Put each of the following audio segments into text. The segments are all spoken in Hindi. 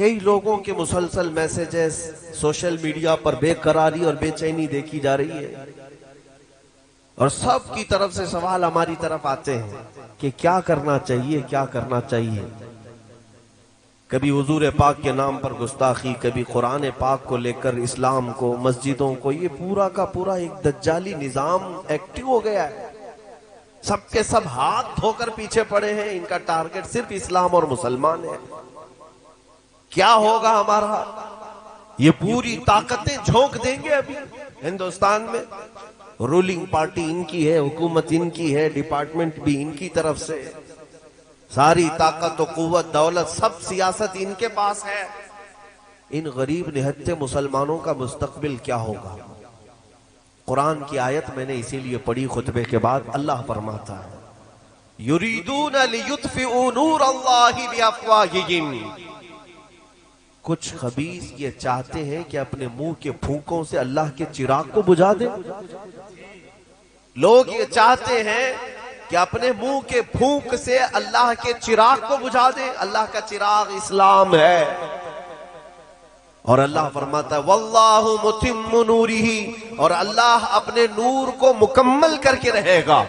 कई लोगों के मुसलसल मैसेजेस सोशल मीडिया पर बेकरारी और बेचैनी देखी जा रही है, और सब की तरफ से सवाल हमारी तरफ आते हैं कि क्या करना चाहिए, क्या करना चाहिए। कभी हुजूर पाक के नाम पर गुस्ताखी, कभी कुरान पाक को लेकर इस्लाम को, मस्जिदों को, ये पूरा का पूरा एक दज्जाली निजाम एक्टिव हो गया है। सबके सब हाथ धोकर पीछे पड़े हैं, इनका टारगेट सिर्फ इस्लाम और मुसलमान है। क्या होगा हमारा? ये पूरी ताकतें झोंक देंगे अभी हिंदुस्तान में। रूलिंग पार्टी इनकी है, हुकूमत इनकी है, डिपार्टमेंट भी इनकी तरफ से, सारी ताकत और कुव्वत दौलत सब सियासत इनके पास है। इन गरीब निहत्थे मुसलमानों का मुस्तकबिल क्या होगा? कुरान की आयत मैंने इसीलिए पढ़ी खुतबे के बाद। अल्लाह फरमाता है, युरीदून लियुत्फिऊ नूर अल्लाहि बिअफ़वाहिहिम। कुछ खबीस ये चाहते हैं कि अपने मुंह के फूंकों से अल्लाह के चिराग को बुझा दे। लोग ये चाहते हैं कि अपने मुंह के फूंक से अल्लाह के चिराग को बुझा दे। अल्लाह का चिराग इस्लाम है, और अल्लाह फरमाता है वल्लाहु मुतिम्मु नूरिही, और अल्लाह अपने नूर को मुकम्मल करके रहेगा।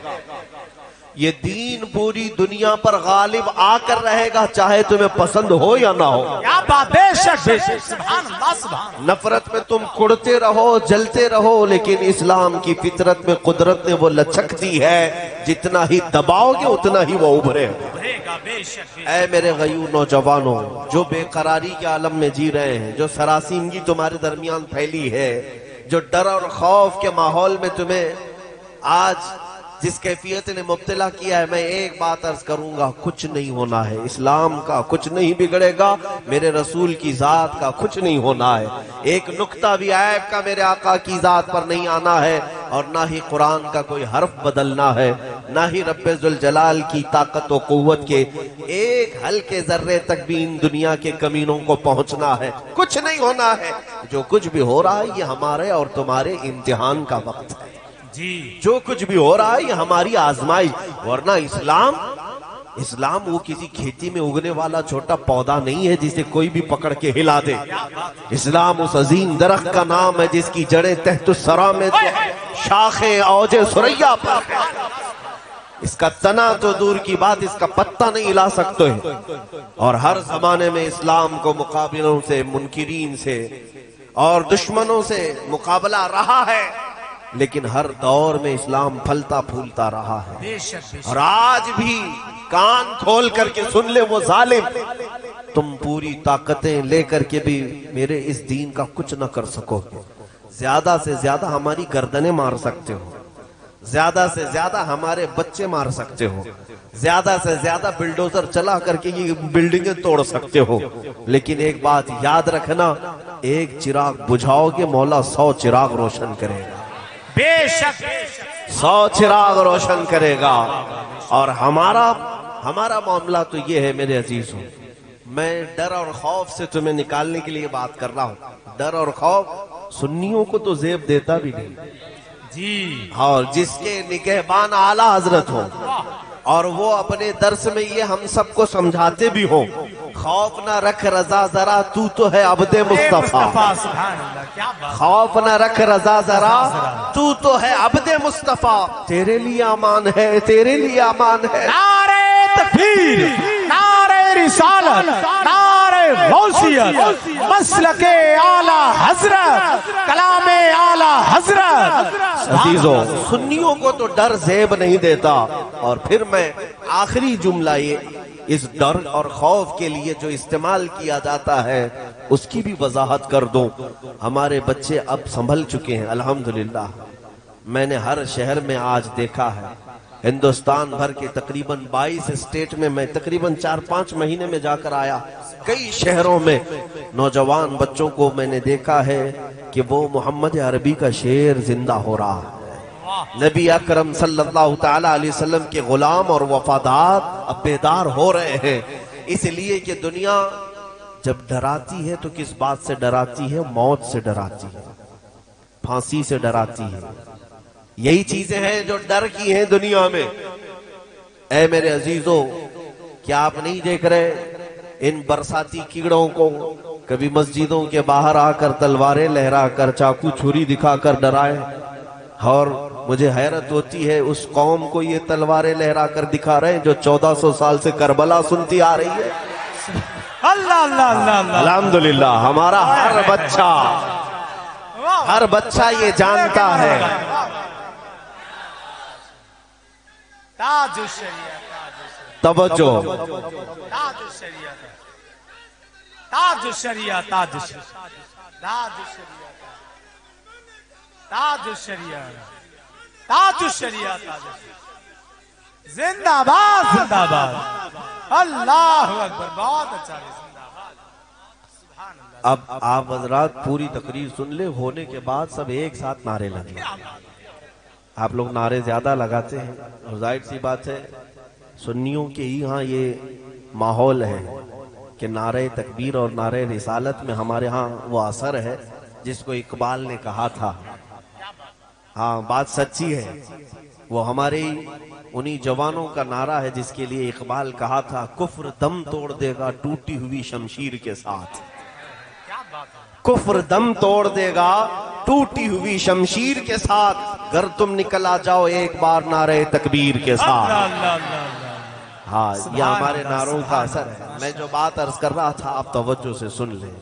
ये दीन पूरी दुनिया पर गालिब आकर रहेगा, चाहे तुम्हें पसंद हो या ना हो। क्या बात, बेशक बेशक, सुभान अल्लाह, सुभान। नफरत में तुम कुड़ते रहो, जलते रहो, लेकिन इस्लाम की फितरत में, कुदरत ने वो लचक दी है, जितना ही दबाओगे उतना ही वो उभरेगा। ऐ मेरे गयूर नौजवानों, जो बेकरारी के आलम में जी रहे हैं, जो सरासीनगी तुम्हारे दरमियान फैली है, जो डर और खौफ के माहौल में तुम्हें आज जिस कैफियत ने मुब्तला किया है, मैं एक बात अर्ज करूंगा, कुछ नहीं होना है। इस्लाम का कुछ नहीं बिगड़ेगा, मेरे रसूल की जात का कुछ नहीं होना है। एक नुक्ता भी ऐब का मेरे आका की जात पर नहीं आना है, और ना ही कुरान का कोई हर्फ बदलना है, ना ही रब्बे जुल जलाल की ताकत और कुव्वत के एक हल्के जर्रे तक भी इन दुनिया के कमीनों को पहुंचना है। कुछ नहीं होना है। जो कुछ भी हो रहा है ये हमारे और तुम्हारे इम्तिहान का वक्त है जी। जो कुछ भी हो रहा है ये हमारी आजमाइश। वरना इस्लाम वो किसी खेती में उगने वाला छोटा पौधा नहीं है जिसे कोई भी पकड़ के हिला दे। इस्लाम उस अजीम दरख्त का नाम है जिसकी जड़ें तहतुस्सरा में, शाखें औजे सुरैया पर। इसका तना तो दूर की बात, इसका पत्ता नहीं हिला सकते। और हर जमाने में इस्लाम को मुकाबिलों से, मुनकिरीन से और दुश्मनों से मुकाबला रहा है, लेकिन हर दौर में इस्लाम फलता फूलता रहा है। बेशक बेशक। और आज भी कान खोल करके सुन ले वो जालिम, तुम पूरी ताकतें लेकर के भी मेरे इस दीन का कुछ न कर सकोगे। ज्यादा से ज्यादा हमारी गर्दनें मार सकते हो, ज्यादा से ज्यादा हमारे बच्चे मार सकते हो, ज्यादा से ज्यादा बिल्डोजर चला करके ये बिल्डिंगें तोड़ सकते हो, लेकिन एक बात याद रखना, एक चिराग बुझाओगे मौला 100 चिराग रोशन करेगा। बेशक 100 चिराग रोशन करेगा। और हमारा मामला तो ये है मेरे अजीजों, मैं डर और खौफ से तुम्हें निकालने के लिए बात कर रहा हूँ। डर और खौफ सुन्नियों को तो जेब देता भी नहीं जी। और जिसके निगहबान आला हजरत हो, और वो अपने दर्स में ये हम सबको समझाते भी हो, खौफ ना रख रजा जरा, तू तो है अब्दे मुस्तफा। खौफ ना रख रजा जरा, तू तो है अब्दे मुस्तफा। तेरे लिए अमान है, तेरे लिए अमान है। नारे तकबीर, नारे रिसालत, नारे गौसियत, मसलके आला हजरत, कलामे आला हजरत। अजीजों, सुन्नियों को तो डर जेब नहीं देता। और फिर मैं आखिरी जुमला ये इस डर और खौफ के लिए जो इस्तेमाल किया जाता है उसकी भी वजाहत कर दूं। हमारे बच्चे अब संभल चुके हैं अल्हम्दुलिल्लाह। मैंने हर शहर में आज देखा है, हिंदुस्तान भर के तकरीबन 22 स्टेट में मैं तकरीबन 4-5 महीने में जाकर आया। कई शहरों में नौजवान बच्चों को मैंने देखा है कि वो मोहम्मद अरबी का शेर जिंदा हो रहा है। नबी अकरम सल्लल्लाहु ताला अलैहि वसल्लम के गुलाम और वफादार अब बेदार हो रहे हैं। इसलिए कि दुनिया जब डराती है तो किस बात से डराती है? मौत से डराती है, फांसी से डराती है। यही चीजें हैं जो डर की हैं दुनिया में। ऐ मेरे अजीजों, क्या आप नहीं देख रहे इन बरसाती कीड़ों को कभी मस्जिदों के बाहर आकर तलवारें लहराकर, चाकू छुरी दिखाकर डराए। और मुझे हैरत होती है उस कौम को ये तलवारें लहराकर दिखा रहे हैं जो 1400 साल से करबला सुनती आ रही है। अल्लाह अल्लाह अल्लाह अल्हम्दुलिल्लाह, हमारा हर बच्चा ये जानता है। तवज्जो, जिंदाबाद जिंदाबाद, अल्लाह अकबर, बहुत अच्छा। अब आप हजरात पूरी तकरीर सुन ले, होने के बाद सब एक साथ नारे लगे। आप लोग नारे ज्यादा लगाते हैं और जाहिर सी बात है सुन्नियों के ही यहाँ ये माहौल है कि नारे तकबीर और नारे रिसालत में हमारे यहाँ वो असर है जिसको इकबाल ने कहा था। हाँ, बात सच्ची है। वो हमारे उन्हीं जवानों का नारा है जिसके लिए इकबाल कहा था, कुफ्र दम तोड़ देगा टूटी हुई शमशीर के साथ। कुफ्र दम तोड़ देगा टूटी हुई शमशीर के साथ, घर तुम निकल आ जाओ एक बार नारे तकबीर के साथ। हाँ, यह हमारे नारों का असर है। मैं जो बात अर्ज कर रहा था आप तवज्जो से सुन लें।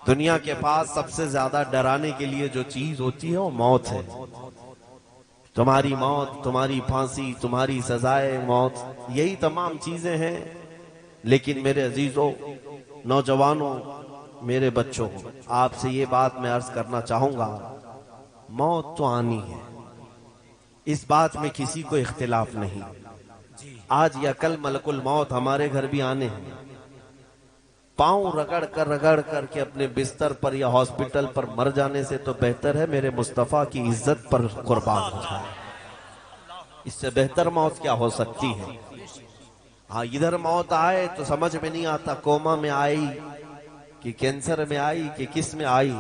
दुनिया के पास सबसे ज्यादा डराने के लिए जो चीज होती है वो मौत है। तुम्हारी मौत, तुम्हारी फांसी, तुम्हारी सजाए मौत, यही तमाम चीजें हैं। लेकिन मेरे अजीजों, नौजवानों, मेरे बच्चों, आपसे ये बात मैं अर्ज करना चाहूंगा, मौत तो आनी है, इस बात में किसी को इख्तिलाफ नहीं। आज या कल मलकुल मौत हमारे घर भी आने हैं। पांव रगड़ कर के अपने बिस्तर पर या हॉस्पिटल पर मर जाने से तो बेहतर है मेरे मुस्तफा की इज्जत पर कुर्बान हो जाए। इससे बेहतर मौत क्या हो सकती है। हाँ, इधर मौत आए तो समझ में नहीं आता कोमा में आई कि कैंसर में आई कि किस में आई,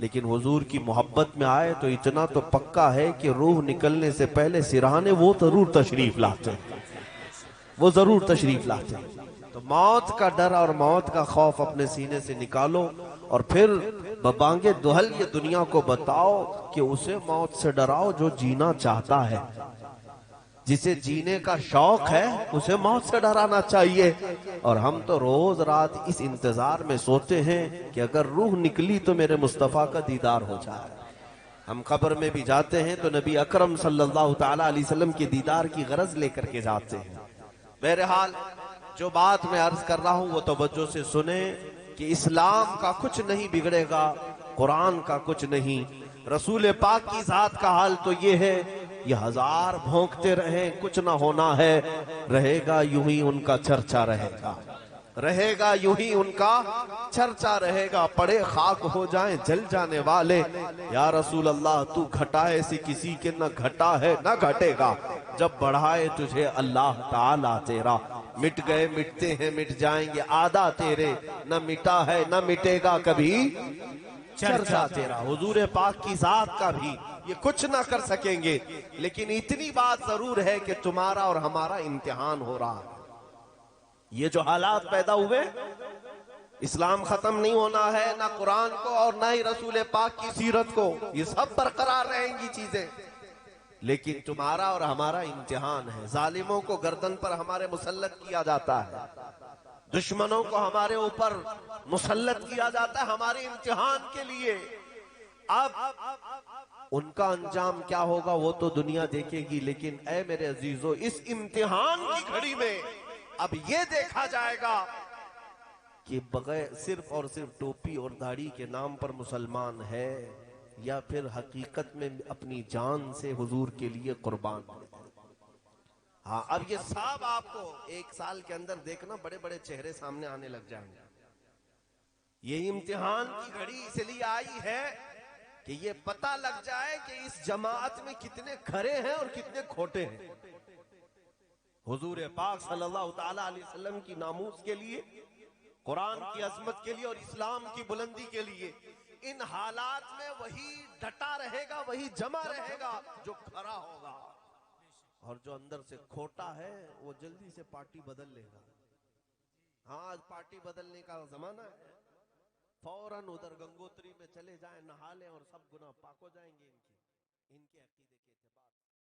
लेकिन हुजूर की मोहब्बत में आए तो इतना तो पक्का है कि रूह निकलने से पहले सिरहाने वो जरूर तशरीफ लाते हैं, वो जरूर तशरीफ लाते हैं। तो मौत का डर और मौत का खौफ अपने सीने से निकालो और फिर बबांगे दुहल ये दुनिया को बताओ कि उसे मौत से डराओ जो जीना चाहता है। जिसे जीने का शौक है उसे मौत से डराना चाहिए। और हम तो रोज रात इस इंतजार में सोते हैं कि अगर रूह निकली तो मेरे मुस्तफा का दीदार हो जाए। हम कब्र में भी जाते हैं तो नबी अकरम सल्लल्लाहु ताला अलैहि वसल्लम के दीदार की गरज लेकर के जाते हैं। बहरहाल जो बात मैं अर्ज कर रहा हूं वो तवज्जो से सुने कि इस्लाम का कुछ नहीं बिगड़ेगा, कुरान का कुछ नहीं, रसूल पाक की जात का हाल तो ये है, ये हजार भौंकते रहे कुछ ना होना है, रहेगा यूं ही उनका चर्चा रहेगा, रहेगा यूं ही उनका चर्चा रहेगा। पड़े खाक हो जाएं जल जाने वाले, या रसूल अल्लाह तू घटाए से किसी के न घटा है न घटेगा, जब बढ़ाए तुझे अल्लाह ताला तेरा। मिट गए मिटते हैं मिट जाएंगे आदा तेरे, न मिटा है न मिटेगा कभी चर्चा तेरा। हुजूर पाक की जात का भी ये कुछ ना कर सकेंगे, लेकिन इतनी बात जरूर है कि तुम्हारा और हमारा इम्तिहान हो रहा है। ये जो हालात पैदा हुए, इस्लाम खत्म नहीं होना है, ना कुरान को और ना ही रसूल पाक की सीरत को, ये सब बरकरार रहेंगी चीजें, लेकिन तुम्हारा और हमारा इम्तिहान है। जालिमों को गर्दन पर हमारे मुसल्लत किया जाता है, दुश्मनों को हमारे ऊपर मुसल्लत किया जाता है हमारे इम्तिहान के लिए। अब उनका अंजाम क्या होगा वो तो दुनिया देखेगी, लेकिन ऐ मेरे अजीजों, इस इम्तिहान की घड़ी में अब ये देखा जाएगा कि बगैर सिर्फ और सिर्फ टोपी और दाढ़ी के नाम पर मुसलमान है या फिर हकीकत में अपनी जान से हुजूर के लिए कुर्बान है। हाँ, अब ये सब आपको एक साल के अंदर देखना बड़े बड़े चेहरे सामने आने लग जाएंगे। ये इम्तिहान की घड़ी इसलिए आई है कि ये पता लग जाए कि इस जमात में कितने खरे हैं और कितने खोटे हैं। हुजूर पाक सल्लल्लाहु ताला अलैहि वसल्लम की नामूस के लिए, कुरान की अजमत के लिए और इस्लाम की बुलंदी के लिए इन हालात में वही डटा रहेगा, वही जमा रहेगा जो खरा होगा, और जो अंदर से खोटा है वो जल्दी से पार्टी बदल लेगा। हाँ, आज पार्टी बदलने का जमाना है। फौरन उधर गंगोत्री में चले जाएं, नहा लें और सब गुनाह पाक हो जाएंगे इनके अकीदे के एतबार।